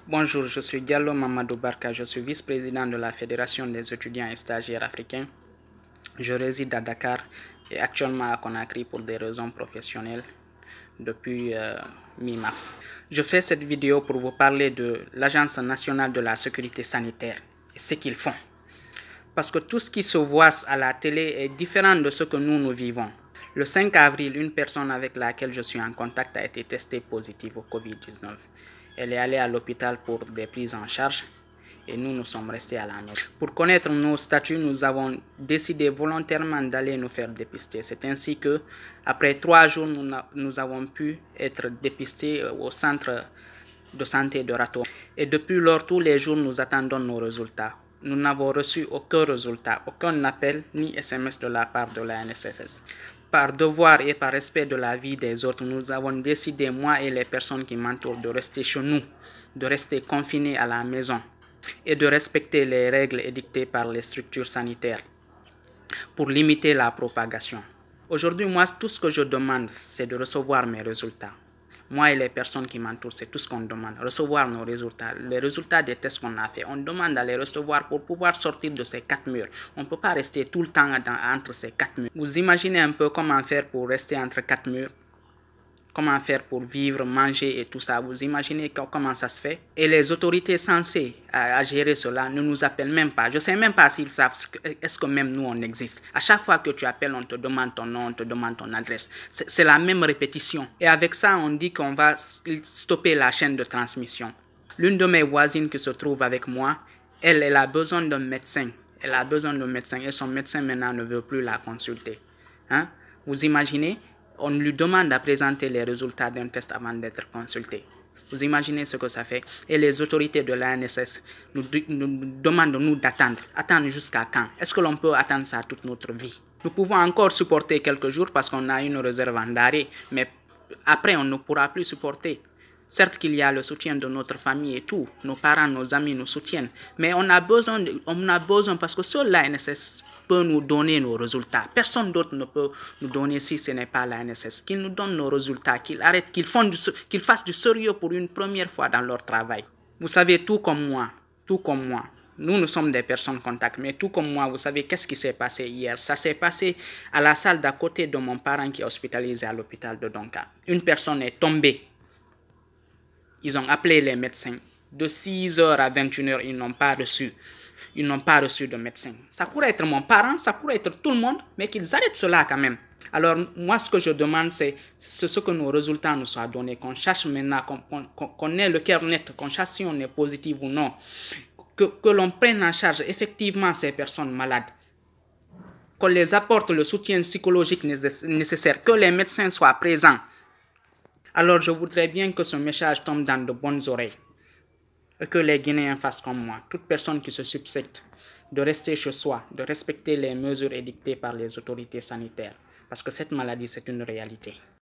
Bonjour, je suis Diallo Mamadou Barka, je suis vice-président de la Fédération des étudiants et stagiaires africains. Je réside à Dakar et actuellement à Conakry pour des raisons professionnelles depuis mi-mars. Je fais cette vidéo pour vous parler de l'Agence nationale de la sécurité sanitaire et ce qu'ils font. Parce que tout ce qui se voit à la télé est différent de ce que nous vivons. Le 5 avril, une personne avec laquelle je suis en contact a été testée positive au Covid-19. Elle est allée à l'hôpital pour des prises en charge et nous sommes restés à la maison. Pour connaître nos statuts, nous avons décidé volontairement d'aller nous faire dépister. C'est ainsi que, après 3 jours, nous avons pu être dépistés au centre de santé de Rato. Et depuis lors, tous les jours, nous attendons nos résultats. Nous n'avons reçu aucun résultat, aucun appel ni SMS de la part de la NSSS. Par devoir et par respect de la vie des autres, nous avons décidé, moi et les personnes qui m'entourent, de rester chez nous, de rester confinés à la maison et de respecter les règles édictées par les structures sanitaires pour limiter la propagation. Aujourd'hui, moi, tout ce que je demande, c'est de recevoir mes résultats. Moi et les personnes qui m'entourent, c'est tout ce qu'on demande. Recevoir nos résultats, les résultats des tests qu'on a fait. On demande à les recevoir pour pouvoir sortir de ces 4 murs. On ne peut pas rester tout le temps entre ces 4 murs. Vous imaginez un peu comment faire pour rester entre 4 murs? Comment faire pour vivre, manger et tout ça? Vous imaginez comment ça se fait? Et les autorités censées à gérer cela ne nous appellent même pas. Je ne sais même pas s'ils savent est-ce que même nous on existe. À chaque fois que tu appelles, on te demande ton nom, on te demande ton adresse. C'est la même répétition. Et avec ça, on dit qu'on va stopper la chaîne de transmission. L'une de mes voisines qui se trouve avec moi, elle a besoin d'un médecin. Elle a besoin d'un médecin et son médecin maintenant ne veut plus la consulter. Hein? Vous imaginez? On lui demande à présenter les résultats d'un test avant d'être consulté. Vous imaginez ce que ça fait? Et les autorités de l'ANSS nous demandent nous d'attendre. Attendre jusqu'à quand? Est-ce que l'on peut attendre ça toute notre vie? Nous pouvons encore supporter quelques jours parce qu'on a une réserve en arrêt, mais après on ne pourra plus supporter. Certes qu'il y a le soutien de notre famille et tout, nos parents, nos amis nous soutiennent, mais on a besoin parce que seule l'ANSS peut nous donner nos résultats. Personne d'autre ne peut nous donner si ce n'est pas l'ANSS. Qu'ils nous donnent nos résultats, qu'ils arrêtent, qu'ils fassent du sérieux pour une première fois dans leur travail. Vous savez, tout comme moi, nous sommes des personnes contacts, mais tout comme moi, vous savez qu'est-ce qui s'est passé hier? Ça s'est passé à la salle d'à côté de mon parent qui est hospitalisé à l'hôpital de Donka. Une personne est tombée. Ils ont appelé les médecins. De 6h à 21h, ils n'ont pas reçu de médecin. Ça pourrait être mon parent, ça pourrait être tout le monde, mais qu'ils arrêtent cela quand même. Alors, moi, ce que je demande, c'est ce que nos résultats nous soient donnés, qu'on cherche maintenant, qu'on ait le cœur net, qu'on cherche si on est positif ou non, que l'on prenne en charge effectivement ces personnes malades, qu'on les apporte le soutien psychologique nécessaire, que les médecins soient présents. Alors, je voudrais bien que ce message tombe dans de bonnes oreilles et que les Guinéens fassent comme moi, toute personne qui se subsecte, de rester chez soi, de respecter les mesures édictées par les autorités sanitaires, parce que cette maladie, c'est une réalité.